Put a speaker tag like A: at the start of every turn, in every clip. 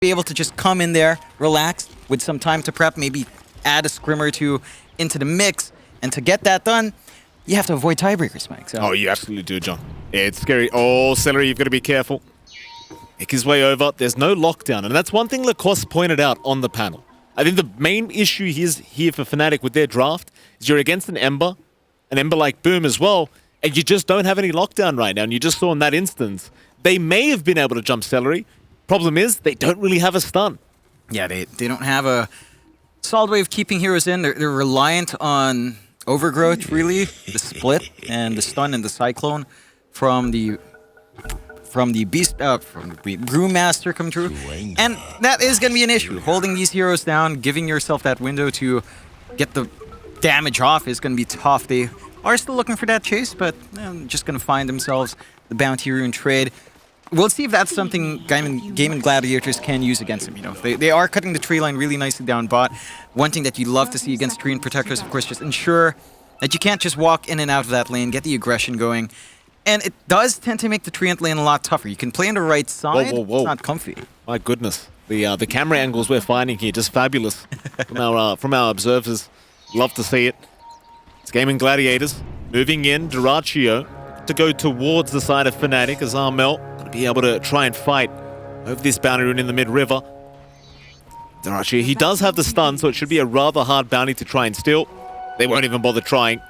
A: be able to just come in there, relax, with some time to prep, maybe add a scrim or two into the mix. And to get that done, you have to avoid tiebreakers, Mike. So.
B: Oh, you absolutely do, John. It's scary. Oh, Celery, you've got to be careful. Make his way over. There's no lockdown. And that's one thing Lacoste pointed out on the panel. I think the main issue here for Fnatic with their draft is you're against an Ember like Boom as well, and you just don't have any lockdown right now. And you just saw in that instance, they may have been able to jump Celery. Problem is, they don't really have a stun.
A: Yeah, they don't have a solid way of keeping heroes in. They're reliant on Overgrowth, really, the split and the stun and the Cyclone from the Brewmaster come through. And that is going to be an issue. Holding these heroes down, giving yourself that window to get the damage off is going to be tough. They are still looking for that chase, but just going to find themselves the Bounty Rune trade. We'll see if that's something Gaimin Gladiators can use against him. You know, they are cutting the tree line really nicely down bot. One thing that you love to see against Treant Protectors, of course, just ensure that you can't just walk in and out of that lane, get the aggression going. And it does tend to make the Treant lane a lot tougher. You can play on the right side,
B: whoa.
A: It's not comfy.
B: My goodness. The camera angles we're finding here, just fabulous from our observers. Love to see it. It's Gaimin Gladiators moving in, Dyrachyo to go towards the side of Fnatic as Armel going to be able to try and fight over this bounty rune in the mid-river. Dyrachyo, he does have the stun, so it should be a rather hard bounty to try and steal. They won't even bother trying.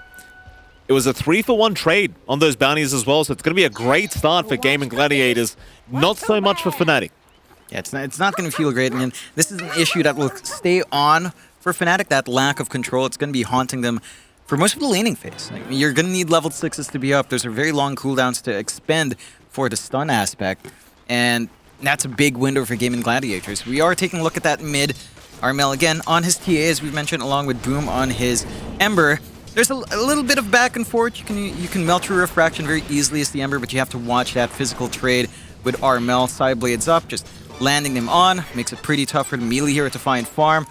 B: It was a 3-for-1 trade on those bounties as well, so it's going to be a great start for Gaimin Gladiators. Not so much for Fnatic.
A: Yeah, it's not going to feel great. I mean, this is an issue that will stay on for Fnatic, that lack of control. It's going to be haunting them for most of the laning phase. Like, you're going to need level 6s to be up. Those are very long cooldowns to expend for the stun aspect. And that's a big window for Gaimin Gladiators. We are taking a look at that mid. Armel, again, on his TA, as we mentioned, along with Boom on his Ember. There's a little bit of back and forth. You can melt through Refraction very easily as the Ember, but you have to watch that physical trade with Armel. Side blades up, just landing them on. Makes it pretty tough for the melee hero to find farm.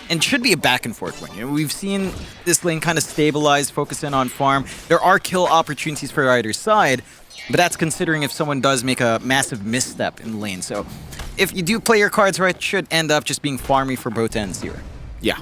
A: And should be a back and forth one. You know, we've seen this lane kind of stabilize, focus in on farm. There are kill opportunities for either side, but that's considering if someone does make a massive misstep in the lane. So if you do play your cards right, it should end up just being farmy for both ends here.
B: Yeah.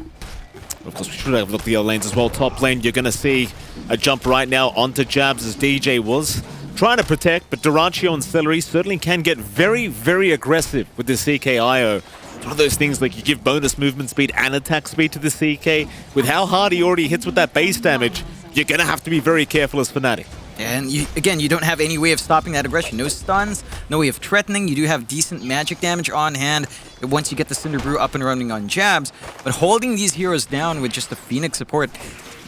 B: Of course, we should have looked at the other lanes as well. Top lane, you're going to see a jump right now onto Jabs as DJ was trying to protect, but Dyrachyo and Celery certainly can get very, very aggressive with the CKIO. It's one of those things like you give bonus movement speed and attack speed to the CK. With how hard he already hits with that base damage, you're going to have to be very careful as Fnatic.
A: And again, you don't have any way of stopping that aggression. No stuns, no way of threatening. You do have decent magic damage on hand once you get the Cinder Brew up and running on Jabs. But holding these heroes down with just the Phoenix support,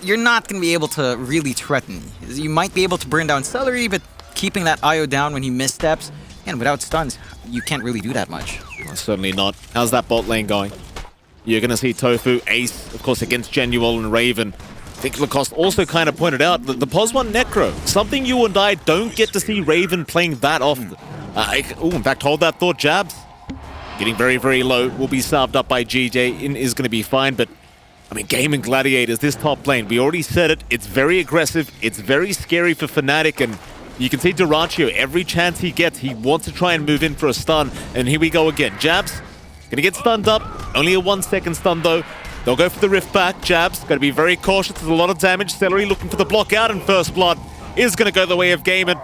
A: you're not going to be able to really threaten. You might be able to burn down Celery, but keeping that IO down when he missteps, and without stuns, you can't really do that much.
B: Well, certainly not. How's that bot lane going? You're going to see Tofu, Ace, of course, against Genuel and Raven. I think Lacoste also kind of pointed out that the POS1 Necro, something you and I don't get to see Raven playing that often. In fact, hold that thought, Jabs. Getting very, very low, will be served up by GJ, is going to be fine, but I mean, Gaimin Gladiators, this top lane, we already said it, it's very aggressive, it's very scary for Fnatic, and you can see Dyrachyo, every chance he gets, he wants to try and move in for a stun, and here we go again. Jabs, gonna get stunned up, only a 1-second stun though. They'll go for the rift back. Jabs, got to be very cautious. There's a lot of damage. Celery looking for the block out, and First Blood is going to go the way of Gaimin.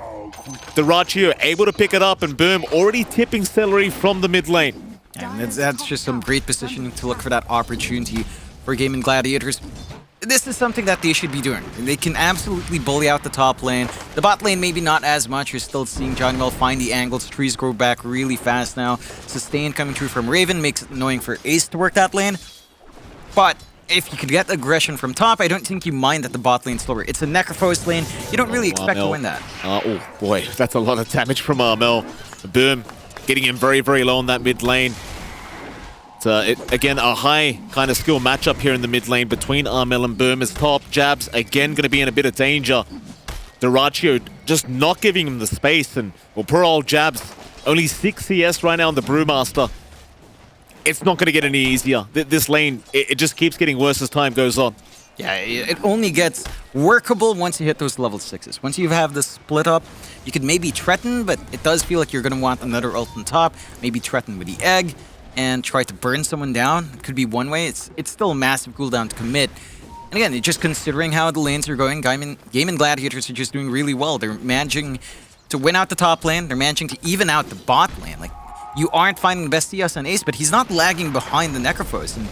B: Dyrachyo able to pick it up, and Boom already tipping Celery from the mid lane.
A: And that's just some great positioning to look for that opportunity for Gaimin Gladiators. This is something that they should be doing. They can absolutely bully out the top lane. The bot lane maybe not as much. You're still seeing Johnwell find the angles. Trees grow back really fast now. Sustain coming through from Raven makes it annoying for Ace to work that lane. But if you could get aggression from top, I don't think you mind that the bot lane's slower. It's a Necrophos lane. You don't really expect to win that.
B: Oh boy, that's a lot of damage from Armel. Boom, getting him very, very low on that mid lane. Again, a high kind of skill matchup here in the mid lane between Armel and Boom as top. Jabs, again, going to be in a bit of danger. Dyrachyo just not giving him the space, and well, poor old Jabs, only 6 CS right now on the Brewmaster. It's not going to get any easier. This lane, it just keeps getting worse as time goes on.
A: Yeah, it only gets workable once you hit those level 6s. Once you have the split up, you could maybe threaten, but it does feel like you're going to want another ult on top. Maybe threaten with the egg. and try to burn someone down. It could be one way. It's still a massive cooldown to commit. And again, just considering how the lanes are going, Gaimin Gladiators are just doing really well. They're managing to win out the top lane. They're managing to even out the bot lane. Like, you aren't finding the best CS on Ace, but he's not lagging behind the Necrophos. And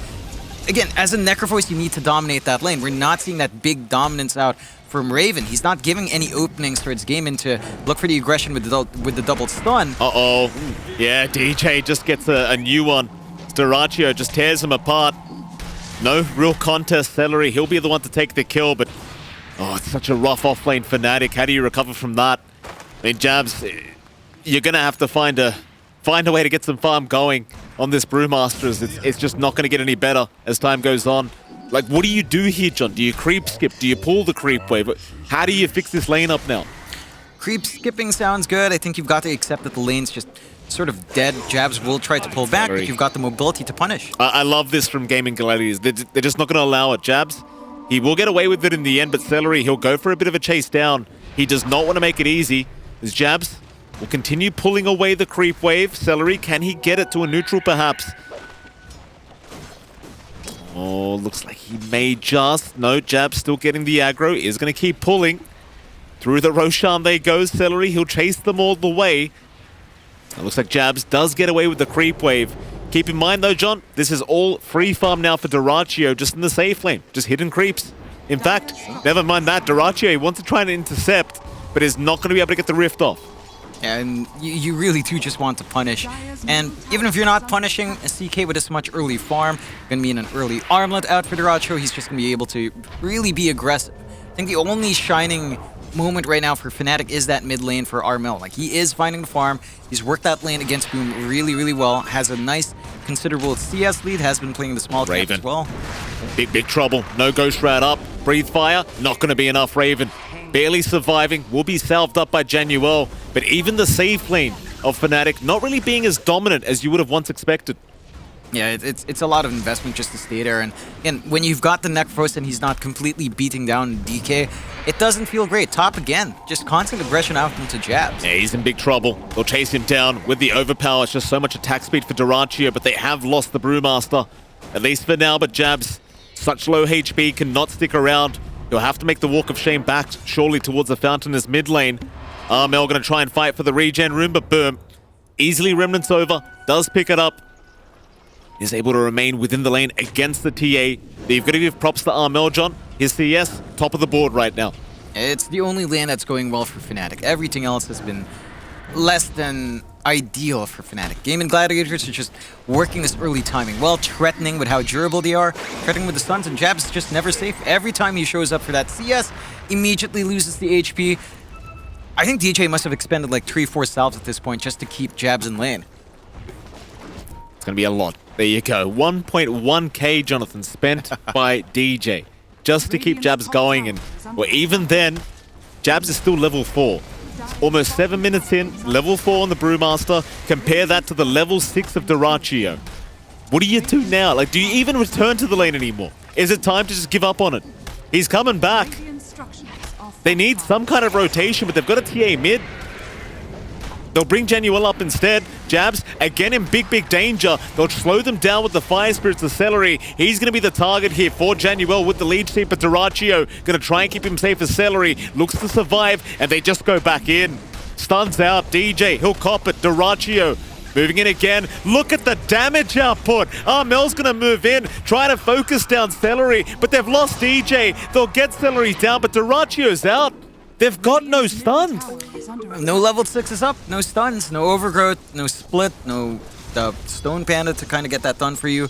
A: again, as a Necrophos, you need to dominate that lane. We're not seeing that big dominance out from Raven. He's not giving any openings towards Gaimin to look for the aggression with the double stun.
B: Uh-oh. Yeah, DJ just gets a new one. Dyrachyo just tears him apart. No real contest. Celery, he'll be the one to take the kill, but oh, it's such a rough off-lane Fnatic. How do you recover from that? I mean, Jabs, you're gonna have to find a way to get some farm going on this Brewmasters. It's just not gonna get any better as time goes on. Like, what do you do here, John? Do you creep skip? Do you pull the creep wave? How do you fix this lane up now?
A: Creep skipping sounds good. I think you've got to accept that the lane's just sort of dead. Jabs will try to pull back, but you've got the mobility to punish.
B: I love this from Gaimin Gladiators. They're just not going to allow it. Jabs, he will get away with it in the end, but Celery, he'll go for a bit of a chase down. He does not want to make it easy. As Jabs will continue pulling away the creep wave. Celery, can he get it to a neutral perhaps? Oh, looks like he may just. No, Jabs still getting the aggro. Is going to keep pulling. Through the Roshan they go. Celery, he'll chase them all the way. It looks like Jabs does get away with the creep wave. Keep in mind though, John, this is all free farm now for Dyrachyo, just in the safe lane. Just hidden creeps. In fact, never mind that. Dyrachyo wants to try and intercept, but is not going to be able to get the rift off.
A: Yeah, and you really do just want to punish. And even if you're not punishing, a CK with this much early farm, going to be in an early armlet out for Dyrachyo, he's just going to be able to really be aggressive. I think the only shining moment right now for Fnatic is that mid lane for Armel. Like, he is finding the farm. He's worked that lane against Boom really, really well. Has a nice, considerable CS lead. Has been playing the small camp as well.
B: Big trouble. No Ghost Rat up. Breathe Fire. Not going to be enough, Raven. Barely surviving. Will be salved up by Januel. But even the safe lane of Fnatic not really being as dominant as you would have once expected.
A: Yeah, it's a lot of investment just to stay there. And again, when you've got the Necrophos and he's not completely beating down DK, it doesn't feel great. Top again, just constant aggression out into Jabs.
B: Yeah, he's in big trouble. They'll chase him down with the overpower. It's just so much attack speed for Dyrachyo, but they have lost the Brewmaster. At least for now, but Jabs, such low HP, cannot stick around. He'll have to make the walk of shame back, surely towards the Fountainers mid lane. Armel gonna try and fight for the regen room, but boom. Easily Remnants over, does pick it up. Is able to remain within the lane against the TA. You've got to give props to Armel, John. His CS, top of the board right now.
A: It's the only lane that's going well for Fnatic. Everything else has been less than ideal for Fnatic. Gaimin Gladiators are just working this early timing, well, threatening with how durable they are, threatening with the stuns, and Jabs is just never safe. Every time he shows up for that CS, immediately loses the HP. I think DJ must have expended like 3-4 salves at this point just to keep Jabs in lane.
B: It's going to be a lot. There you go. 1.1k, Jonathan, spent by DJ just to keep Jabs going. And well, even then, Jabs is still level 4. Almost 7 minutes in, level 4 on the Brewmaster. Compare that to the level 6 of Dyrachyo. What do you do now? Like, do you even return to the lane anymore? Is it time to just give up on it? He's coming back. They need some kind of rotation, but they've got a TA mid. They'll bring Januel up instead. Jabs, again in big danger. They'll slow them down with the Fire Spirits, the Celery. He's going to be the target here for Januel with the lead team, but Dyrachyo going to try and keep him safe as Celery. Looks to survive, and they just go back in. Stuns out. DJ, he'll cop it. Dyrachyo moving in again. Look at the damage output. Armel's going to move in, trying to focus down Celery, but they've lost DJ. They'll get Celery down, but Dyrachyo's out. They've got no stuns.
A: No level 6 is up, no stuns, no overgrowth, no split, no stone panda to kind of get that done for you.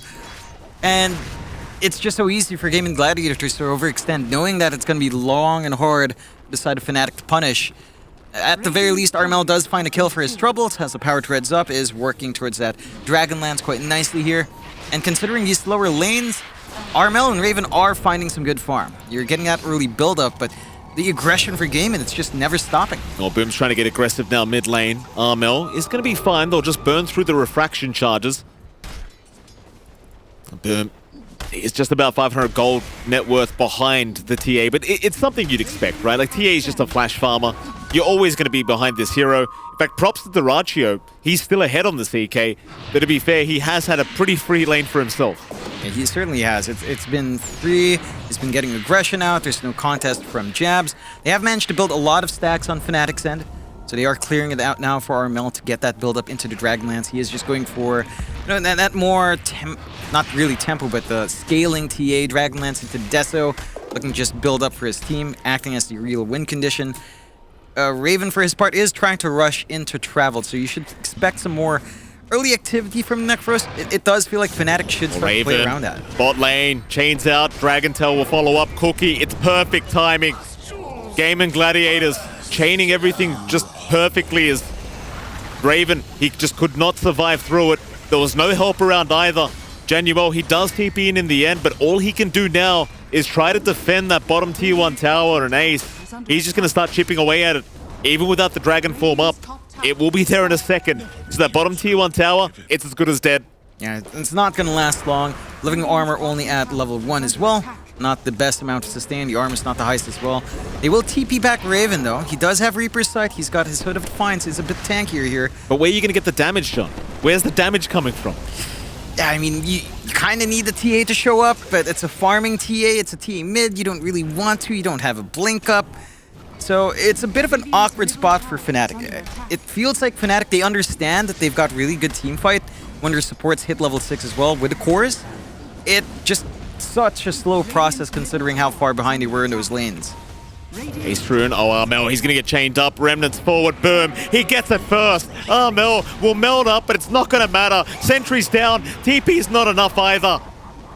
A: And it's just so easy for Gaimin Gladiators to overextend, knowing that it's going to be long and hard to decide a Fnatic to punish. At the very least, Armel does find a kill for his troubles, has the power treads up, is working towards that Dragonlance quite nicely here. And considering these slower lanes, Armel and Raven are finding some good farm. You're getting that early build-up, but the aggression for Gaimin, it's just never stopping.
B: Well, Boom's trying to get aggressive now mid lane. Armel is going to be fine. They'll just burn through the refraction charges. Boom It's just about 500 gold net worth behind the TA, but it's something you'd expect, right? Like, TA is just a flash farmer. You're always going to be behind this hero. In fact, props to Dota2. He's still ahead on the CK, but to be fair, he has had a pretty free lane for himself.
A: Yeah, he certainly has. It's been free. He's been getting aggression out. There's no contest from jabs. They have managed to build a lot of stacks on Fnatic's end, so they are clearing it out now for Armel to get that build up into the Dragonlance. He is just going for that more, not really tempo, but the scaling TA Dragonlance into Deso, looking to just build up for his team, acting as the real win condition. Raven, for his part, is trying to rush into Travel, so you should expect some more early activity from Necros. It does feel like Fnatic should start to play around that.
B: Bot lane, chains out, Dragon Tail will follow up. Cookie, it's perfect timing. Gaimin Gladiators, chaining everything just perfectly as Raven, he just could not survive through it. There was no help around either. Januel, he does TP in the end, but all he can do now is try to defend that bottom tier 1 tower and ace. He's just going to start chipping away at it. Even without the dragon form up, it will be there in a second. So that bottom tier 1 tower, it's as good as dead.
A: Yeah, it's not going to last long. Living armor only at level 1 as well. Not the best amount to sustain. The armor's not the highest as well. They will TP back Raven, though. He does have Reaper's Sight. He's got his Hood of Defiance. He's a bit tankier here.
B: But where are you going to get the damage, John? Where's the damage coming from?
A: Yeah, I mean, you kind of need the TA to show up, but it's a farming TA. It's a TA mid. You don't really want to. You don't have a blink up. So it's a bit of an awkward spot for Fnatic. It feels like Fnatic, they understand that they've got really good team fight when their supports hit level 6 as well with the cores. It just such a slow process considering how far behind they were in those lanes.
B: Ace Rune, oh Armel, he's gonna get chained up, Remnants forward, boom, he gets it first. Armel will meld up, but it's not gonna matter. Sentry's down, TP's not enough either.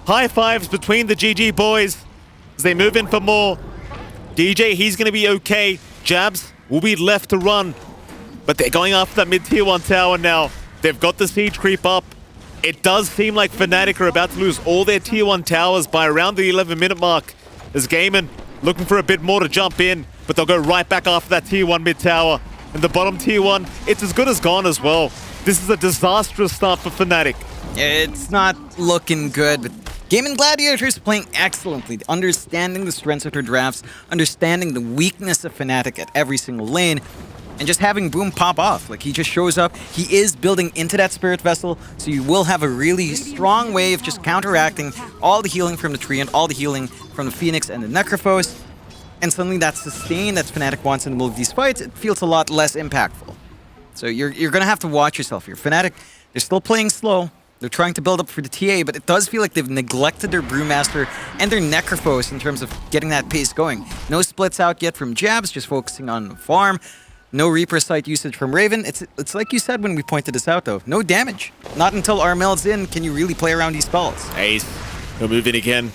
B: High fives between the GG boys as they move in for more. DJ, he's gonna be okay. Jabs will be left to run, but they're going after that mid-tier 1 tower now. They've got the siege creep up. It does seem like Fnatic are about to lose all their tier 1 towers by around the 11-minute mark. As Gaimin looking for a bit more to jump in, but they'll go right back after that tier 1 mid tower. And the bottom tier 1, it's as good as gone as well. This is a disastrous start for Fnatic.
A: It's not looking good, but Gaimin Gladiators playing excellently, understanding the strengths of their drafts, understanding the weakness of Fnatic at every single lane, and just having Boom pop off. Like, he just shows up, he is building into that Spirit Vessel, so you will have a really strong way of just counteracting all the healing from the tree and all the healing from the Phoenix and the Necrophos, and suddenly that sustain that Fnatic wants in the middle of these fights, it feels a lot less impactful. So you're gonna have to watch yourself here. Fnatic, they're still playing slow, they're trying to build up for the TA, but it does feel like they've neglected their Brewmaster and their Necrophos in terms of getting that pace going. No splits out yet from Jabs, just focusing on farm. No Reaper Sight usage from Raven. It's like you said when we pointed this out, though. No damage. Not until Armel's in can you really play around these spells.
B: Ace, he'll move in again.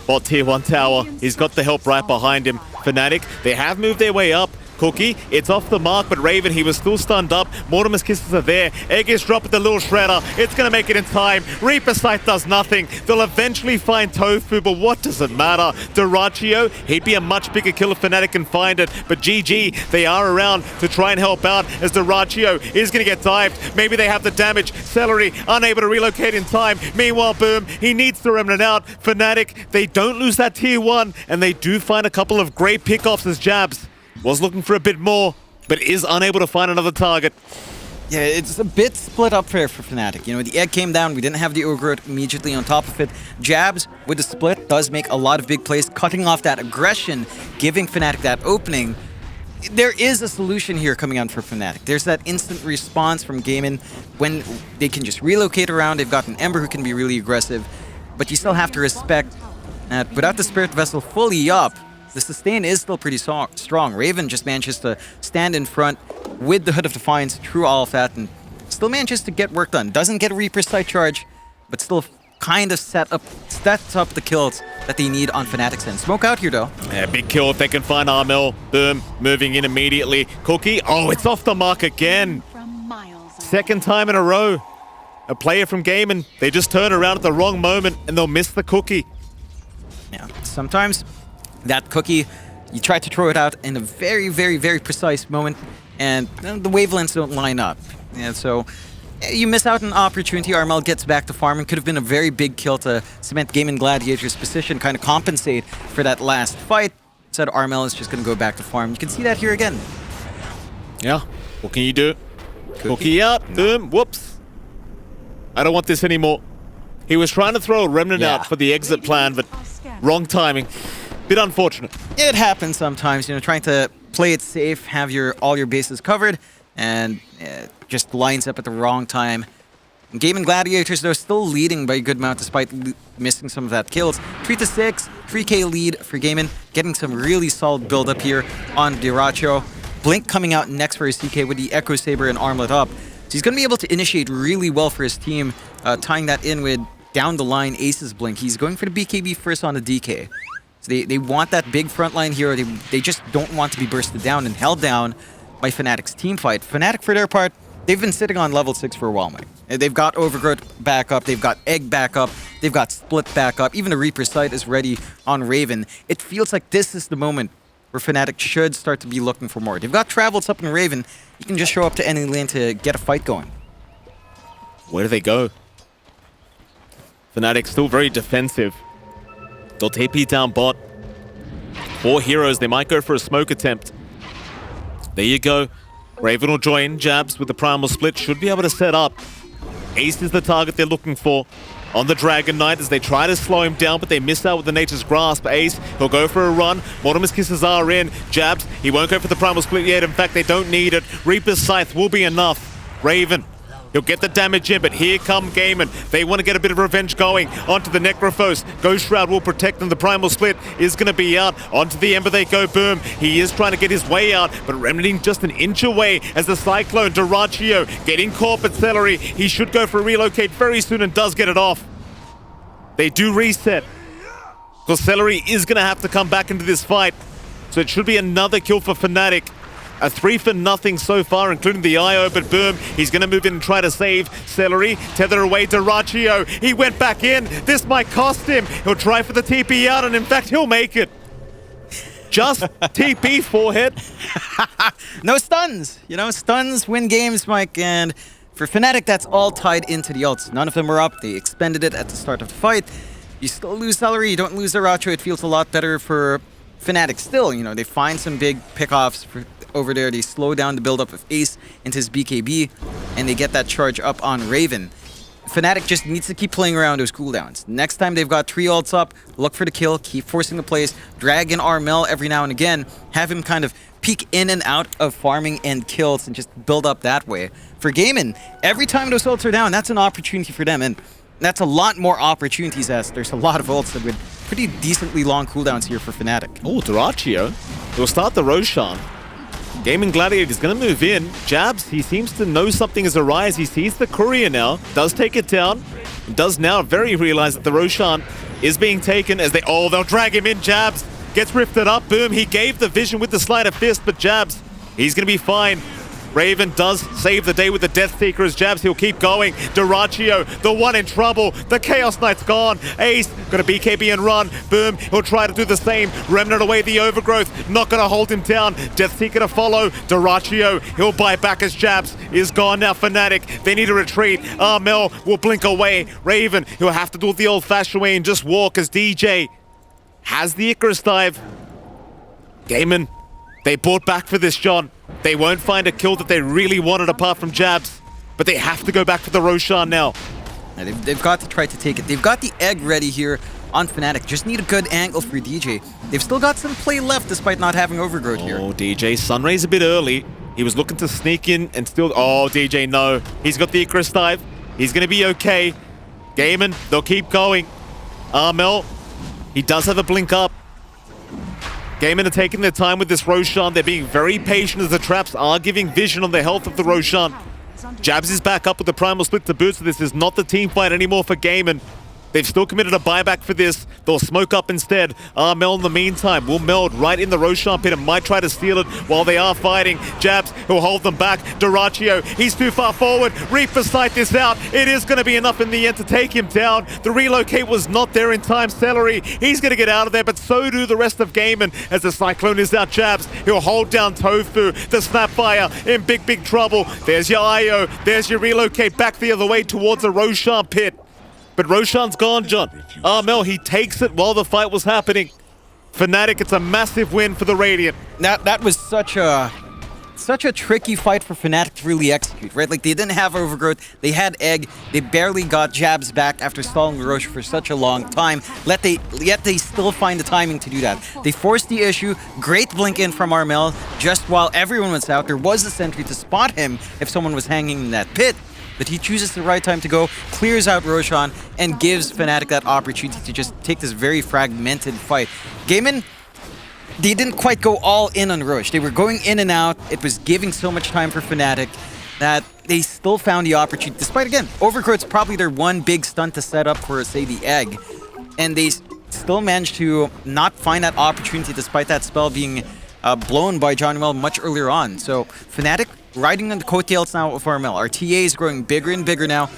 B: Bot tier 1 tower. He's got the help right behind him. Fnatic, they have moved their way up. Cookie, it's off the mark, but Raven, he was still stunned up. Mortimer's kisses are there. Egg is dropped with the little shredder. It's going to make it in time. Reaper Sight does nothing. They'll eventually find Tofu, but what does it matter? Dyrachio, he'd be a much bigger killer if Fnatic can find it, but GG, they are around to try and help out as Dyrachio is going to get dived. Maybe they have the damage. Celery, unable to relocate in time. Meanwhile, Boom, he needs the remnant out. Fnatic, they don't lose that tier 1, and they do find a couple of great pickoffs as Jabs was looking for a bit more, but is unable to find another target.
A: Yeah, it's a bit split up there for Fnatic. You know, the egg came down, we didn't have the Ogre immediately on top of it. Jabs, with the split, does make a lot of big plays, cutting off that aggression, giving Fnatic that opening. There is a solution here coming out for Fnatic. There's that instant response from Gaimin when they can just relocate around. They've got an Ember who can be really aggressive, but you still have to respect that without the Spirit Vessel fully up, the sustain is still pretty strong. Raven just manages to stand in front with the Hood of Defiance through all of that and still manages to get work done. Doesn't get a Reaper Sight charge, but still kind of sets up the kills that they need on Fnatic's end. Smoke out here, though.
B: Yeah, big kill if they can find Armel. Boom, moving in immediately. Cookie, oh, it's off the mark again. Second time in a row. A player from Gaimin, they just turn around at the wrong moment and they'll miss the Cookie.
A: Yeah, sometimes that Cookie, you try to throw it out in a very, very, very precise moment, and the wavelengths don't line up. And so You miss out an opportunity. Armel gets back to farming. Could have been a very big kill to cement Gaimin Gladiators' position, kind of compensate for that last fight. Instead, Armel is just going to go back to farm. You can see that here again.
B: Yeah. What can you do? Cookie out. Boom. Whoops. I don't want this anymore. He was trying to throw a remnant out for the exit plan, but wrong timing. Bit unfortunate.
A: It happens sometimes, you know, trying to play it safe, have all your bases covered, and just lines up at the wrong time. Gaimin Gladiators, though, still leading by a good amount despite missing some of that kills. 3-6, 3k lead for Gaimin, getting some really solid build-up here on Diracho. Blink coming out next for his CK with the Echo Saber and Armlet up. So he's going to be able to initiate really well for his team, tying that in with down the line Ace's Blink. He's going for the BKB first on the DK. So they want that big frontline hero. They just don't want to be bursted down and held down by Fnatic's team fight. Fnatic, for their part, they've been sitting on level 6 for a while, Mike. They've got Overgrowth back up, they've got Egg back up, they've got Split back up, even the Reaper sight is ready on Raven. It feels like this is the moment where Fnatic should start to be looking for more. They've got Travels up in Raven. You can just show up to any lane to get a fight going.
B: Where do they go? Fnatic still very defensive. They'll TP down bot. 4 heroes, they might go for a smoke attempt. There you go. Raven will join. Jabs with the primal split should be able to set up. Ace is the target they're looking for on the Dragon Knight as they try to slow him down, but they miss out with the Nature's Grasp. Ace, he'll go for a run. Mortimer's Kisses are in. Jabs, he won't go for the primal split yet. In fact, they don't need it. Reaper's Scythe will be enough. Raven, he'll get the damage in, but here come Gaimin. They want to get a bit of revenge going onto the Necrophos. Ghost Shroud will protect them. The Primal Split is going to be out. Onto the Ember they go. Boom. He is trying to get his way out, but remedying just an inch away as the Cyclone, Diracho, getting caught, but Celery, he should go for a relocate very soon and does get it off. They do reset, because Celery is going to have to come back into this fight. So it should be another kill for Fnatic. A 3-for-0 so far, including the IO, but boom, he's going to move in and try to save Celery. Tether away Diracho. He went back in. This might cost him. He'll try for the TP out, and in fact, he'll make it. Just TP forehead.
A: No stuns. You know, stuns win games, Mike, and for Fnatic, that's all tied into the ults. None of them were up. They expended it at the start of the fight. You still lose Celery, you don't lose Diracho. It feels a lot better for Fnatic still. You know, they find some big pickoffs over there. They slow down the build-up of Ace into his BKB, and they get that charge up on Raven. Fnatic just needs to keep playing around those cooldowns. Next time they've got 3 ults up, look for the kill, keep forcing the plays, drag in Armel every now and again, have him kind of peek in and out of farming and kills and just build up that way. For Gaimin, every time those ults are down, that's an opportunity for them, and that's a lot more opportunities as there's a lot of ults that with pretty decently long cooldowns here for Fnatic.
B: Oh, Diracho. He'll start the Roshan. Gaimin Gladiator is going to move in. Jabs, he seems to know something is arise. He sees the courier now, does take it down, does now very realize that the Roshan is being taken as they'll drag him in. Jabs gets rifted up. Boom, he gave the vision with the sleight of fist, but Jabs, he's going to be fine. Raven does save the day with the Death Seeker as Jabs, he'll keep going. Diracho, the one in trouble. The Chaos Knight's gone. Ace, gonna BKB and run. Boom, he'll try to do the same. Remnant away the Overgrowth, not gonna hold him down. Death Seeker to follow. Diracho, he'll bite back as Jabs is gone now. Fnatic, they need to retreat. Armel will blink away. Raven, he'll have to do it the old-fashioned way and just walk as DJ has the Icarus dive. Gaimin, they bought back for this, John. They won't find a kill that they really wanted apart from Jabs, but they have to go back for the Roshan now.
A: Yeah, they've got to try to take it. They've got the egg ready here on Fnatic. Just need a good angle for DJ. They've still got some play left despite not having Overgrowth here.
B: Oh, DJ, Sunray's a bit early. He was looking to sneak in and still... Oh, DJ, no. He's got the Icarus dive. He's going to be okay. Gaimin, they'll keep going. Armel, he does have a blink up. Gaimin are taking their time with this Roshan. They're being very patient as the traps are giving vision on the health of the Roshan. Jabs is back up with the primal split to boot, so this is not the team fight anymore for Gaimin. They've still committed a buyback for this. They'll smoke up instead. Armel in the meantime will meld right in the Roshan pit and might try to steal it while they are fighting. Jabs will hold them back. Dyrachyo, he's too far forward. Reaper sight this out. It is going to be enough in the end to take him down. The relocate was not there in time. Celery, he's going to get out of there, but so do the rest of Gaimin as the Cyclone is out. Jabs, he'll hold down Tofu. The Snapfire in big trouble. There's your Io. There's your relocate back the other way towards the Roshan pit. But Roshan's gone, John. Armel, he takes it while the fight was happening. Fnatic, it's a massive win for the Radiant.
A: That was such a tricky fight for Fnatic to really execute, right? Like, they didn't have Overgrowth, they had Egg, they barely got Jabs back after stalling Roche for such a long time, yet they still find the timing to do that. They forced the issue, great blink in from Armel, just while everyone was out. There was a sentry to spot him if someone was hanging in that pit. But he chooses the right time to go, clears out Roshan, and gives Fnatic that opportunity to just take this very fragmented fight. Gaimin, they didn't quite go all in on Roche. They were going in and out. It was giving so much time for Fnatic that they still found the opportunity. Despite, again, Overgrowth's probably their one big stunt to set up for, say, the Egg. And they still managed to not find that opportunity despite that spell being blown by John Well much earlier on. So Fnatic riding on the coattails now of Armel. Our TA is growing bigger and bigger now.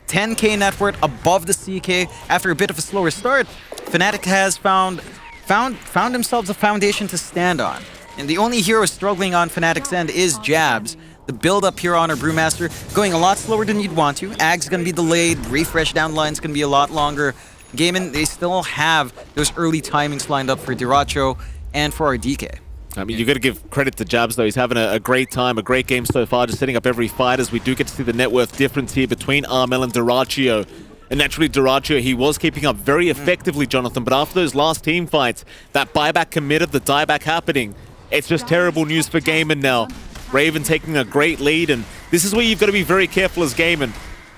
A: 10k net worth above the CK. After a bit of a slower start, Fnatic has found themselves a foundation to stand on. And the only hero struggling on Fnatic's end is Jabs. The build up here on our Brewmaster going a lot slower than you'd want to. Ag's gonna be delayed, refresh down the line's gonna be a lot longer. Gaimin, they still have those early timings lined up for Dyrachyo and for our DK.
B: I mean, you got to give credit to Jabs, though. He's having a great time, a great game so far, just setting up every fight, as we do get to see the net worth difference here between Armel and Dyrachyo. And naturally, Dyrachyo, he was keeping up very effectively, Jonathan, but after those last team fights, that buyback committed, the dieback happening, it's just terrible news for Gaimin now. Raven taking a great lead, and this is where you've got to be very careful as Gaimin.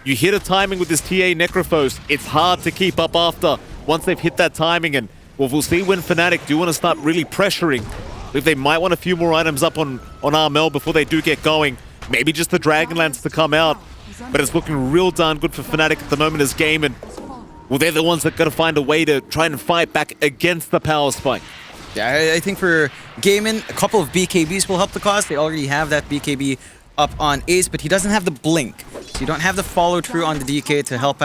B: You hit a timing with this TA Necrophos, it's hard to keep up after, once they've hit that timing, and well, we'll see when Fnatic do want to start really pressuring. If they might want a few more items up on Armel before they do get going. Maybe just the Dragonlance to come out. But it's looking real darn good for Fnatic at the moment as Gaimin. Well, they're the ones that got to find a way to try and fight back against the power spike.
A: Yeah, I think for Gaimin, a couple of BKBs will help the cause. They already have that BKB up on Ace, but he doesn't have the blink. So you don't have the follow through on the DK to help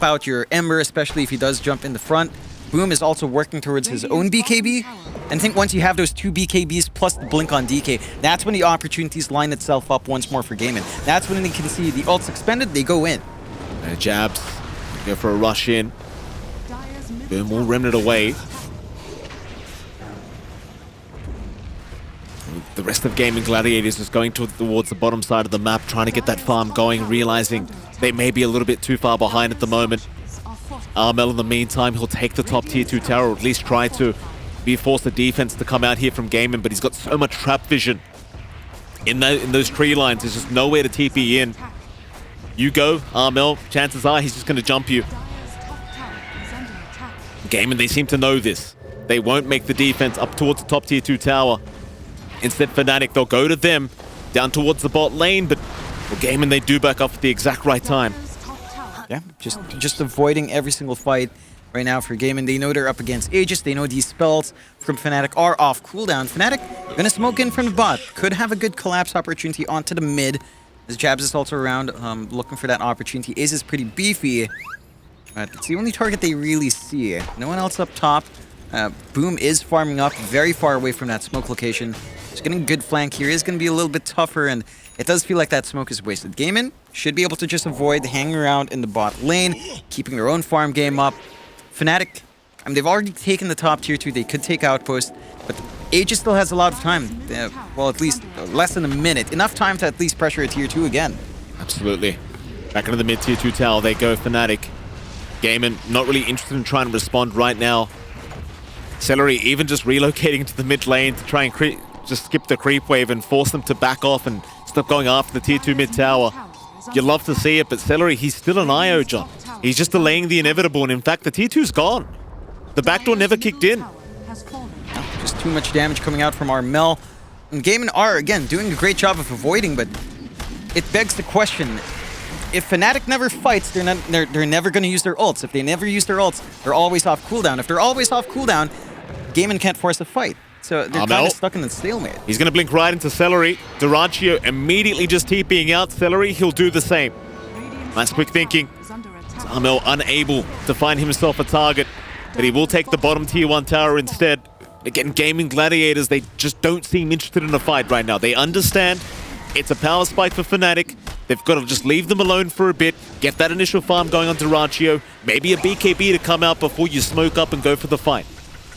A: out your Ember, especially if he does jump in the front. Boom is also working towards his own BKB. And I think once you have those two BKBs plus the blink on DK, that's when the opportunities line itself up once more for Gaimin. That's when they can see the ults expended, they go in.
B: Jabs, go for a rush in. Boom will Remnant away. The rest of Gaimin Gladiators is going towards the bottom side of the map, trying to get that farm going, realizing they may be a little bit too far behind at the moment. Armel, in the meantime, he'll take the top tier 2 tower, or at least try to force the defense to come out here from Gaimin, but he's got so much trap vision in those tree lines. There's just nowhere to TP in. You go, Armel, chances are he's just going to jump you. Gaimin, they seem to know this. They won't make the defense up towards the top tier 2 tower. Instead, Fnatic, they'll go to them, down towards the bot lane, but well, Gaimin, they do back up at the exact right time.
A: Yeah, just avoiding every single fight right now for Gaimin. They know they're up against Aegis. They know these spells from Fnatic are off cooldown. Fnatic gonna smoke in from the bot. Could have a good collapse opportunity onto the mid. As Jabs is also around, looking for that opportunity. Ace is pretty beefy. But it's the only target they really see. No one else up top. Boom is farming up very far away from that smoke location. He's getting a good flank here. Is going to be a little bit tougher, and it does feel like that smoke is wasted. Gaimin should be able to just avoid hanging around in the bot lane, keeping their own farm game up. Fnatic, I mean, they've already taken the top tier 2. They could take Outpost, but Aegis still has a lot of time. Well, at least less than a minute. Enough time to at least pressure a tier 2 again.
B: Absolutely. Back into the mid tier 2 tower they go, Fnatic. Gaimin not really interested in trying to respond right now. Celery even just relocating to the mid lane to try and just skip the creep wave and force them to back off and stop going after the tier 2 mid tower. You'd love to see it, but Celery, he's still an IO, John. He's just delaying the inevitable, and in fact, the tier 2's gone. The backdoor never kicked in.
A: Just too much damage coming out from Armel. And Gaimin are, again, doing a great job of avoiding, but it begs the question, if Fnatic never fights, they're never going to use their ults. If they never use their ults, they're always off cooldown. If they're always off cooldown, Gaimin can't force a fight. So they're kind of stuck in the stalemate.
B: He's going to blink right into Celery. Durantio immediately just TPing out. Celery, he'll do the same. Nice quick thinking. Amel unable to find himself a target, but he will take the bottom tier 1 tower instead. Again, Gaimin Gladiators, they just don't seem interested in a fight right now. They understand it's a power spike for Fnatic. They've got to just leave them alone for a bit, get that initial farm going on Durantio, maybe a BKB to come out before you smoke up and go for the fight.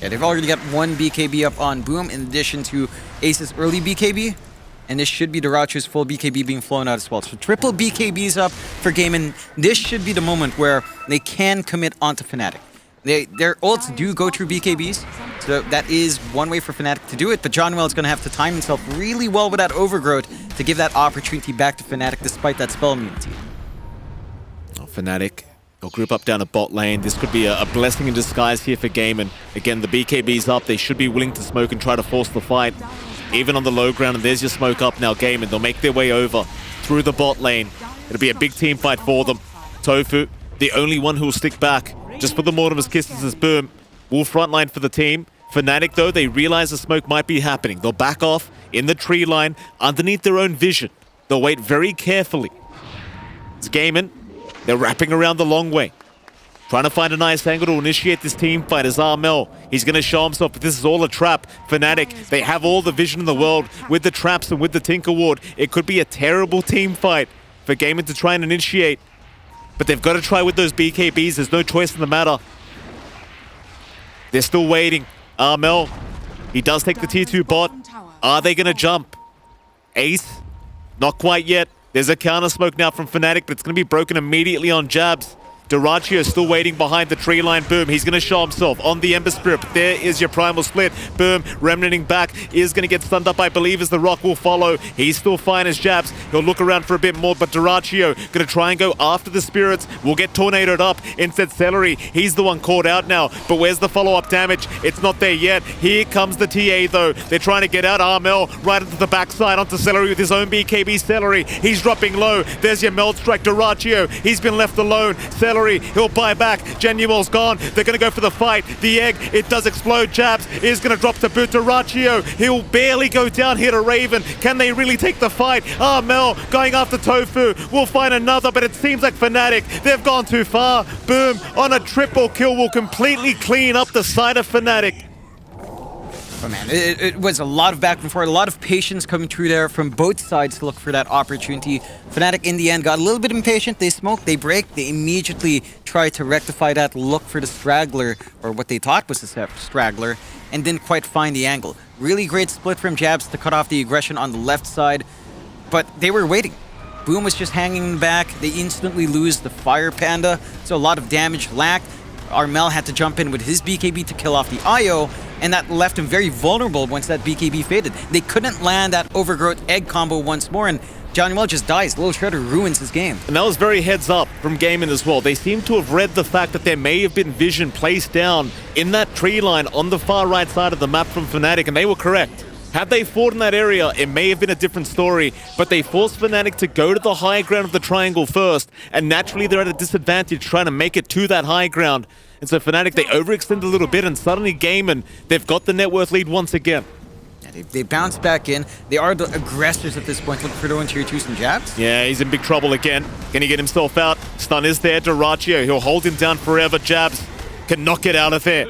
A: Yeah, they've already got one BKB up on Boom in addition to Ace's early BKB. And this should be Durantio's full BKB being flown out as well. So triple BKBs up for Gaimin. This should be the moment where they can commit onto Fnatic. Their ults do go through BKBs, so that is one way for Fnatic to do it, but John Well is going to have to time himself really well with that overgrowth to give that opportunity back to Fnatic despite that spell immunity.
B: Oh, Fnatic, they'll group up down a bot lane. This could be a blessing in disguise here for Gaimin. Again, the BKB's up. They should be willing to smoke and try to force the fight. Even on the low ground, and there's your smoke up now, Gaimin. They'll make their way over through the bot lane. It'll be a big team fight for them. Tofu, the only one who'll stick back. Just for the Mortimer's Kisses as Boom will frontline for the team. Fnatic, though, they realize the smoke might be happening. They'll back off in the tree line underneath their own vision. They'll wait very carefully. It's Gaimin. They're wrapping around the long way. Trying to find a nice angle to initiate this team fight as Armel. He's going to show himself, but this is all a trap. Fnatic, they have all the vision in the world with the traps and with the Tinker Ward. It could be a terrible team fight for Gaimin to try and initiate. But they've got to try with those BKBs. There's no choice in the matter. They're still waiting. Armel, he does take the tier 2 bot. Are they going to jump? Ace, not quite yet. There's a counter smoke now from Fnatic, but it's going to be broken immediately on jabs. Durantio still waiting behind the tree line. Boom, he's going to show himself on the Ember Spirit. But there is your Primal Split. Boom, remnanting back, is going to get stunned up, I believe, as the Rock will follow. He's still fine as jabs. He'll look around for a bit more, but Durantio going to try and go after the Spirits. Will get tornadoed up. Instead, Celery, he's the one caught out now. But where's the follow-up damage? It's not there yet. Here comes the TA, though. They're trying to get out. Armel right into the backside onto Celery with his own BKB. Celery, he's dropping low. There's your Meld Strike. Durantio, he's been left alone. Celery, he'll buy back. Genuel's gone. They're going to go for the fight. The egg, it does explode. Jabs is going to drop to boot. Durantio, he'll barely go down here to Raven. Can they really take the fight? Mel going after Tofu. We'll find another, but it seems like Fnatic, they've gone too far. Boom, on a triple kill, will completely clean up the side of Fnatic.
A: Oh man, it was a lot of back and forth, a lot of patience coming through there from both sides to look for that opportunity. Fnatic in the end got a little bit impatient. They smoke, they break, they immediately try to rectify that, look for the straggler, or what they thought was a straggler, and didn't quite find the angle. Really great split from Jabs to cut off the aggression on the left side, but they were waiting. Boom was just hanging back. They instantly lose the Fire Panda, so a lot of damage lacked. Armel had to jump in with his BKB to kill off the IO, and that left him very vulnerable once that BKB faded. They couldn't land that overgrowth egg combo once more, and Johnny Well just dies. Little Shredder ruins his game.
B: And that was very heads up from Gaimin as well. They seem to have read the fact that there may have been vision placed down in that tree line on the far right side of the map from Fnatic, and they were correct. Had they fought in that area, it may have been a different story, but they forced Fnatic to go to the high ground of the triangle first, and naturally they're at a disadvantage trying to make it to that high ground. And so Fnatic, they overextend a little bit, and suddenly Gaimin, they've got the net worth lead once again.
A: Yeah, they bounce back in. They are the aggressors at this point, looking for their own tier 2s and Jabs.
B: Yeah, he's in big trouble again. Can he get himself out? Stun is there, Durantio. He'll hold him down forever. Jabs can knock it out of there.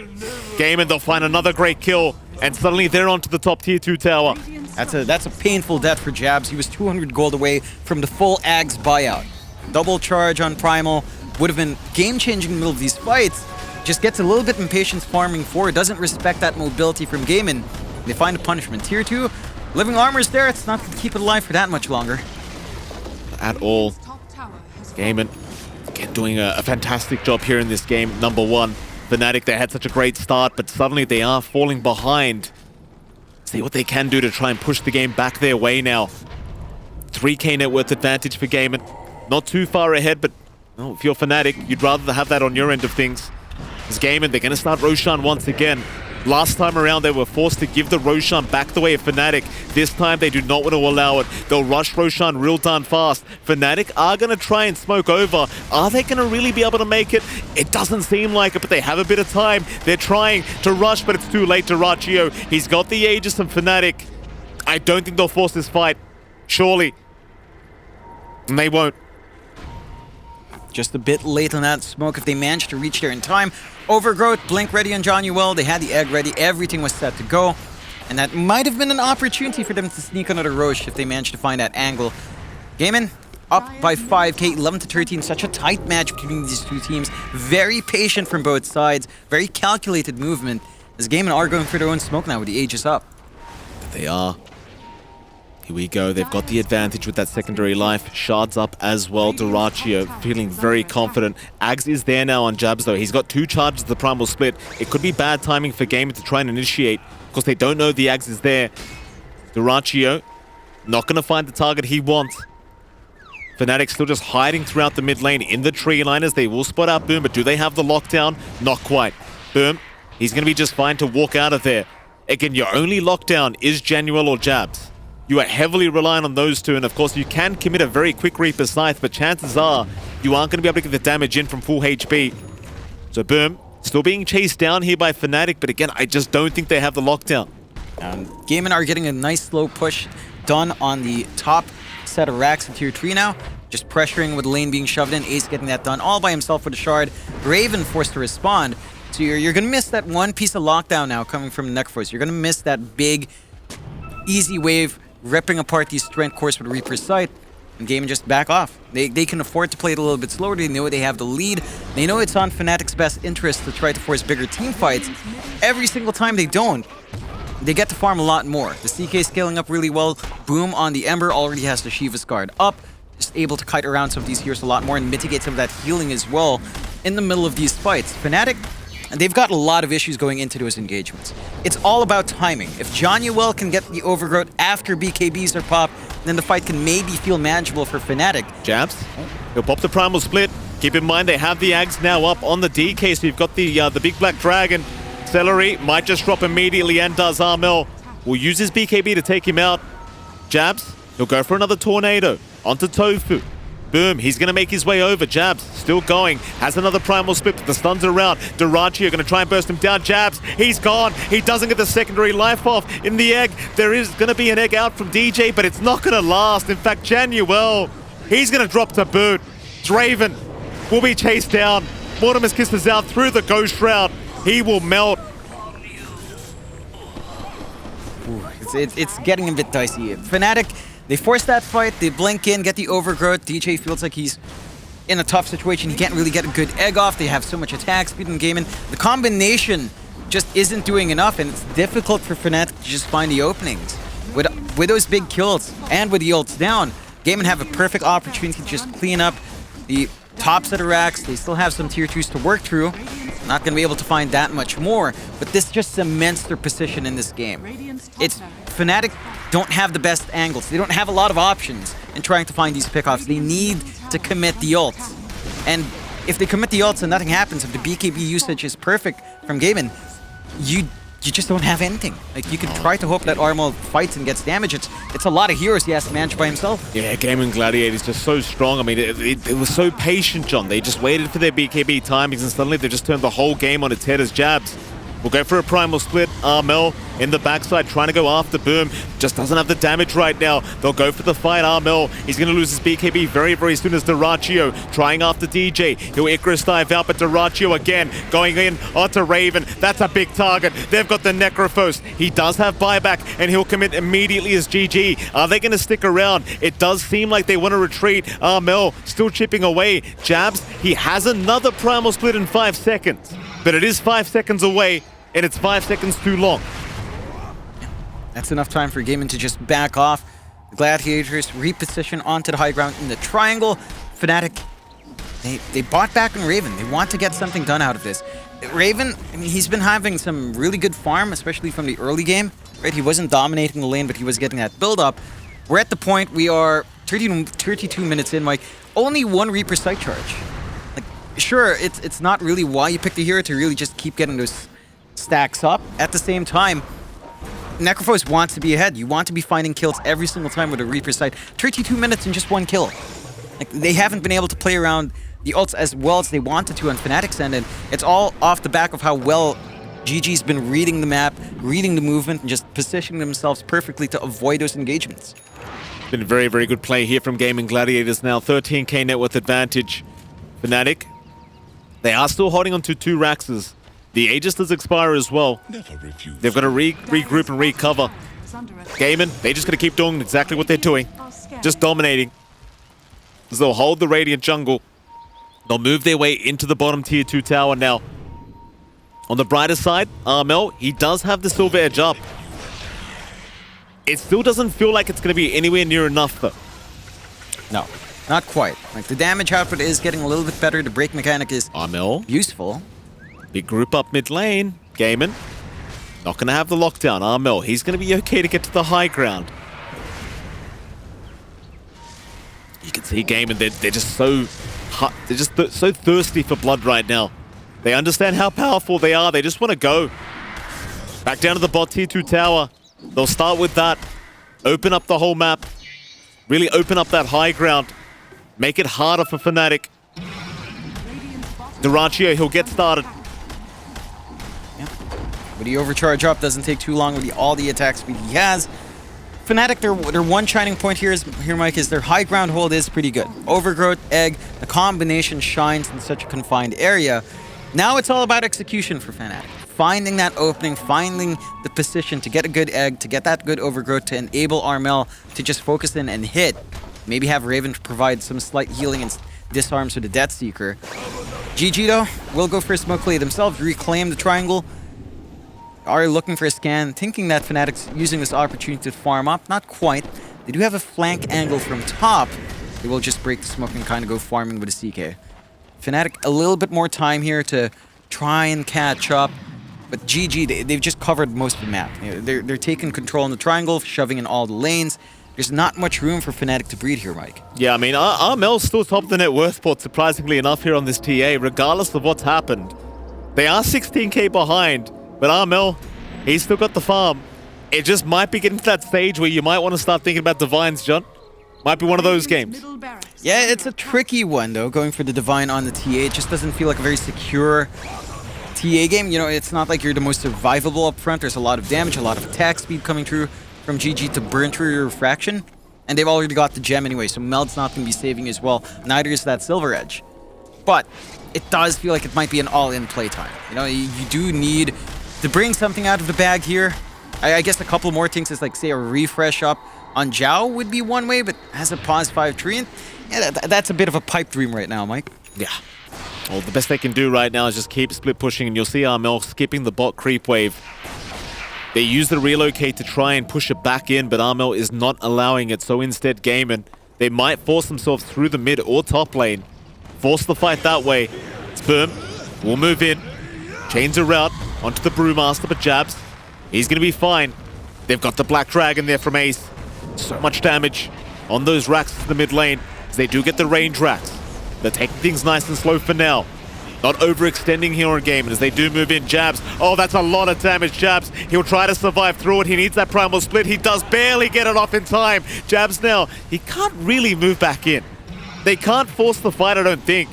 B: Gaimin, they'll find another great kill. And suddenly they're onto the top tier 2 tower.
A: That's a painful death for Jabs. He was 200 gold away from the full Ags buyout. Double charge on Primal would have been game-changing in the middle of these fights. Just gets a little bit impatient farming forward. Doesn't respect that mobility from Gaimin. They find a punishment. Tier 2, living armor's there. It's not going to keep it alive for that much longer.
B: At all. Gaimin, again, doing a fantastic job here in this game. Number one. Fnatic, they had such a great start, but suddenly they are falling behind. See what they can do to try and push the game back their way now. 3k net worth advantage for Gaimin. Not too far ahead, but well, if you're Fnatic, you'd rather have that on your end of things. As Gaimin, they're going to start Roshan once again. Last time around, they were forced to give the Roshan back the way of Fnatic. This time, they do not want to allow it. They'll rush Roshan real darn fast. Fnatic are going to try and smoke over. Are they going to really be able to make it? It doesn't seem like it, but they have a bit of time. They're trying to rush, but it's too late. Dyrachyo, he's got the Aegis from Fnatic. I don't think they'll force this fight. Surely. And they won't.
A: Just a bit late on that smoke if they manage to reach there in time. Overgrowth, Blink ready on Johnny Well. They had the egg ready. Everything was set to go. And that might have been an opportunity for them to sneak another Roche if they managed to find that angle. Gaimin up by 5k, 11-13. Such a tight match between these two teams. Very patient from both sides. Very calculated movement. As Gaimin are going for their own smoke now with the Aegis up.
B: They are. Here we go. They've got the advantage with that secondary life. Shards up as well. Dyrachyo feeling very confident. Ags is there now on Jabs though. He's got 2 charges of the primal split. It could be bad timing for Gaimin to try and initiate because they don't know the Ags is there. Dyrachyo not going to find the target he wants. Fnatic still just hiding throughout the mid lane in the tree liners. They will spot out Boom, but do they have the lockdown? Not quite. Boom, he's going to be just fine to walk out of there. Again, your only lockdown is Januel or Jabs. You are heavily reliant on those two, and of course you can commit a very quick Reaper Scythe, but chances are you aren't going to be able to get the damage in from full HP. So Boom, still being chased down here by Fnatic, but again, I just don't think they have the lockdown.
A: Gaimin are getting a nice slow push done on the top set of racks in tier 3 now. Just pressuring with the lane being shoved in, Ace getting that done all by himself with a shard. Raven forced to respond. So you're going to miss that one piece of lockdown now coming from Necrophos. You're going to miss that big, easy wave ripping apart these strength cores with Reaper's Sight, and Gaimin just back off. They can afford to play it a little bit slower. They know they have the lead. They know it's on Fnatic's best interest to try to force bigger team fights. Every single time they don't, they get to farm a lot more. The CK scaling up really well. Boom on the Ember already has the Shiva's Guard up. Just able to kite around some of these heroes a lot more and mitigate some of that healing as well in the middle of these fights. Fnatic, and they've got a lot of issues going into those engagements. It's all about timing. If Januel can get the overgrowth after BKBs are popped, then the fight can maybe feel manageable for Fnatic.
B: Jabs, he'll pop the primal split. Keep in mind they have the Ags now up on the DK, so you've got the big black dragon. Celery might just drop immediately, and does. Armel will use his BKB to take him out. Jabs, he'll go for another tornado onto Tofu. Boom, he's going to make his way over. Jabs, still going. Has another primal split, but the stuns are around. Dyrachyo going to try and burst him down. Jabs, he's gone. He doesn't get the secondary life off. In the egg, there is going to be an egg out from DJ, but it's not going to last. In fact, Januel, he's going to drop to boot. Draven will be chased down. Mortimer's kisses out through the Ghost Shroud. He will melt.
A: Ooh, it's getting a bit dicey. Fnatic, they force that fight, they blink in, get the overgrowth. DJ feels like he's in a tough situation. He can't really get a good egg off. They have so much attack speed in Gaimin. The combination just isn't doing enough, and it's difficult for Fnatic to just find the openings. With those big kills and with the ults down, Gaimin have a perfect opportunity to just clean up the top set of racks. They still have some tier 2s to work through. Not going to be able to find that much more, but this just cements their position in this game. It's Fnatic don't have the best angles. They don't have a lot of options in trying to find these pickoffs. They need to commit the ults. And if they commit the ults and nothing happens, if the BKB usage is perfect from Gaimin, you just don't have anything. Like, you can try to hope that Armel fights and gets damage. It's a lot of heroes he has to manage by himself.
B: Yeah, Gaimin Gladiators just so strong. I mean, it was so patient, John. They just waited for their BKB timings, and suddenly they just turned the whole game on its head as Jabs. We'll go for a primal split. Armel in the backside trying to go after Boom. Just doesn't have the damage right now. They'll go for the fight. Armel, he's going to lose his BKB very, very soon as Dyrachyo trying after DJ. He'll Icarus dive out, but Dyrachyo again going in onto Raven. That's a big target. They've got the Necrophos. He does have buyback, and he'll commit immediately as GG. Are they going to stick around? It does seem like they want to retreat. Armel still chipping away. Jabs, he has another primal split in 5 seconds. But it is 5 seconds away, and it's 5 seconds too long.
A: That's enough time for Gaimin to just back off. The Gladiators reposition onto the high ground in the triangle. Fnatic, they bought back on Raven. They want to get something done out of this. Raven, I mean, he's been having some really good farm, especially from the early game. Right, he wasn't dominating the lane, but he was getting that build-up. We're at the point we are 32 minutes in, Mike. Only one Reaper Sight charge. Sure, it's not really why you picked the hero to really just keep getting those stacks up. At the same time, Necrophos wants to be ahead. You want to be finding kills every single time with a Reaper side. 32 minutes and just 1 kill. Like, they haven't been able to play around the ults as well as they wanted to on Fnatic's end, and it's all off the back of how well GG's been reading the map, reading the movement, and just positioning themselves perfectly to avoid those engagements.
B: Been a very, very good play here from Gaimin Gladiators now. 13k net worth advantage. Fnatic, they are still holding on to 2 Raxes. The Aegis does expire as well. They've got to regroup and recover. Gaimin, they're just going to keep doing exactly what they're doing. Just dominating. So they'll hold the Radiant jungle. They'll move their way into the bottom tier 2 tower now. On the brighter side, Armel, he does have the silver edge up. It still doesn't feel like it's going to be anywhere near enough, though.
A: No, not quite. Like, the damage output is getting a little bit better. The break mechanic is
B: Armel,
A: useful.
B: Big group up mid lane. Gaimin, not going to have the lockdown. Armel, he's going to be okay to get to the high ground. You can see Gaimin, they're just so hot. They're just so thirsty for blood right now. They understand how powerful they are. They just want to go. Back down to the bot tier 2 tower. They'll start with that. Open up the whole map. Really open up that high ground. Make it harder for Fnatic. Durantio, he'll get started.
A: With the overcharge up, doesn't take too long with all the attack speed he has. Fnatic, their one shining point here, Mike, is their high ground hold is pretty good. Overgrowth, egg, the combination shines in such a confined area. Now it's all about execution for Fnatic. Finding that opening, finding the position to get a good egg, to get that good overgrowth, to enable Armel to just focus in and hit. Maybe have Raven provide some slight healing and disarms with the Death Seeker. GG though, will go for a smoke play themselves, reclaim the triangle. Are looking for a scan, thinking that Fnatic's using this opportunity to farm up. Not quite. They do have a flank angle from top. They will just break the smoke and kind of go farming with a CK. Fnatic, a little bit more time here to try and catch up. But GG, they've just covered most of the map. You know, they're taking control in the triangle, shoving in all the lanes. There's not much room for Fnatic to breed here, Mike.
B: Yeah, I mean, Armel's still top of the net worth spot, surprisingly enough, here on this TA, regardless of what's happened. They are 16k behind. But Armel, he's still got the farm. It just might be getting to that stage where you might want to start thinking about Divines, John. Might be one of those games.
A: Yeah, it's a tricky one, though, going for the Divine on the TA. It just doesn't feel like a very secure TA game. You know, it's not like you're the most survivable up front. There's a lot of damage, a lot of attack speed coming through from GG to burn through your refraction. And they've already got the gem anyway, so Meld's not going to be saving as well. Neither is that Silver Edge. But it does feel like it might be an all-in playtime. You know, you do need to bring something out of the bag here. I guess a couple more things is like, say, a refresh up on Zhao would be one way, but has a pause 5 tree, and yeah, that's a bit of a pipe dream right now, Mike.
B: Yeah. Well, the best they can do right now is just keep split pushing, and you'll see Armel skipping the bot creep wave. They use the relocate to try and push it back in, but Armel is not allowing it, so instead Gaimin, they might force themselves through the mid or top lane. Force the fight that way. Sperm will move in. Chains a route onto the Brewmaster, but Jabs, he's going to be fine. They've got the Black Dragon there from Ace. So much damage on those racks in the mid lane, as they do get the range racks. They're taking things nice and slow for now. Not overextending here on Gaimin as they do move in. Jabs, oh, that's a lot of damage. Jabs, he'll try to survive through it. He needs that primal split. He does barely get it off in time. Jabs now, he can't really move back in. They can't force the fight, I don't think.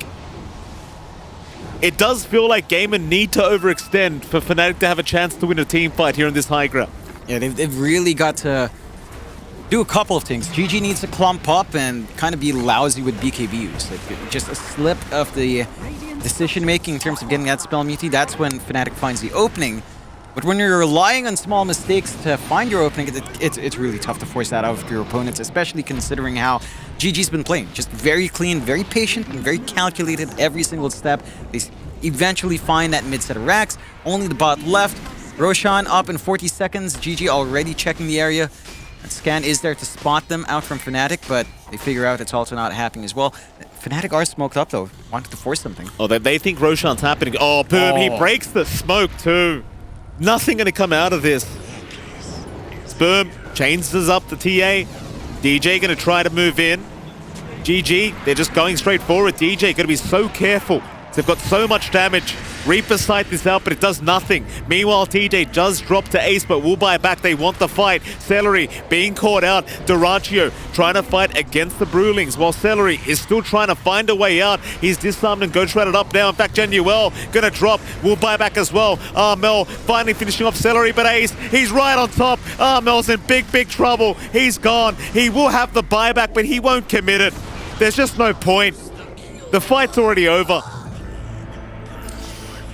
B: It does feel like Gaimin need to overextend for Fnatic to have a chance to win a team fight here in this high ground. Yeah,
A: they've really got to do a couple of things. GG needs to clump up and kind of be lousy with BKBs. Like, just a slip of the decision-making in terms of getting that spell immunity, that's when Fnatic finds the opening. But when you're relying on small mistakes to find your opening, it's really tough to force that out of your opponents, especially considering how GG's been playing. Just very clean, very patient, and very calculated every single step. They eventually find that mid set of racks. Only the bot left. Roshan up in 40 seconds. GG already checking the area. And Scan is there to spot them out from Fnatic, but they figure out it's also not happening as well. Fnatic are smoked up, though. Wanted to force something.
B: Oh, they think Roshan's happening. Oh, boom, he breaks the smoke, too. Nothing gonna come out of this. Sperm chains up the TA. DJ gonna try to move in. GG, they're just going straight forward. DJ gonna be so careful They've got so much damage. Reaper sight this out, but it does nothing. Meanwhile, TJ does drop to Ace, but will buy back. They want the fight. Celery being caught out. Durantio trying to fight against the Brewlings, while Celery is still trying to find a way out. He's disarmed and goes shredded up now. In fact, Genuel gonna drop. Will buy back as well. Armel finally finishing off Celery, but Ace, he's right on top. Armel's in big trouble. He's gone. He will have the buyback, but he won't commit it. There's just no point. The fight's already over.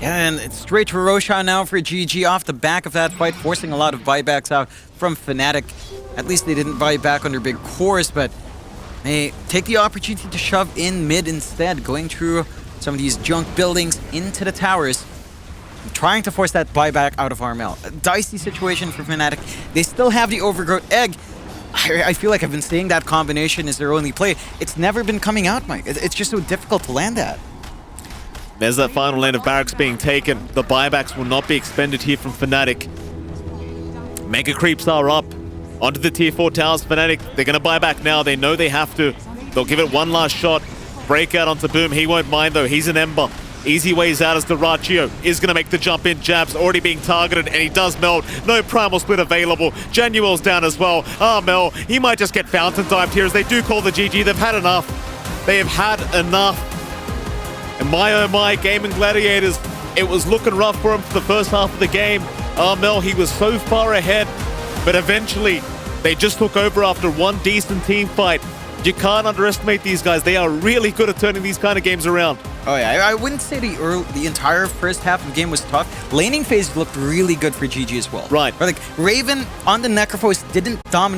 A: Yeah, and it's straight to Roshan now for GG off the back of that fight, forcing a lot of buybacks out from Fnatic. At least they didn't buy back under big cores, but they take the opportunity to shove in mid instead, going through some of these junk buildings into the towers, trying to force that buyback out of Armel. A dicey situation for Fnatic. They still have the Overgrowth Egg. I feel like I've been saying that combination is their only play. It's never been coming out, Mike. It's just so difficult to land at.
B: There's that final lane of barracks being taken. The buybacks will not be expended here from Fnatic. Mega creeps are up. Onto the tier 4 towers, Fnatic. They're going to buy back now. They know they have to. They'll give it one last shot. Breakout onto Boom. He won't mind though. He's an Ember. Easy ways out as Durantio is going to make the jump in. Jabs already being targeted, and he does melt. No Primal Split available. Genuel's down as well. Armel, he might just get fountain dived here as they do call the GG. They've had enough. They have had enough. And my oh my, Gaimin Gladiators, it was looking rough for him for the first half of the game. Armel, he was so far ahead, but eventually they just took over after one decent team fight. You can't underestimate these guys. They are really good at turning these kind of games around.
A: Oh yeah, I wouldn't say the entire first half of the game was tough. Laning phase looked really good for GG as well.
B: Right.
A: But like Raven on the Necrophos didn't dominate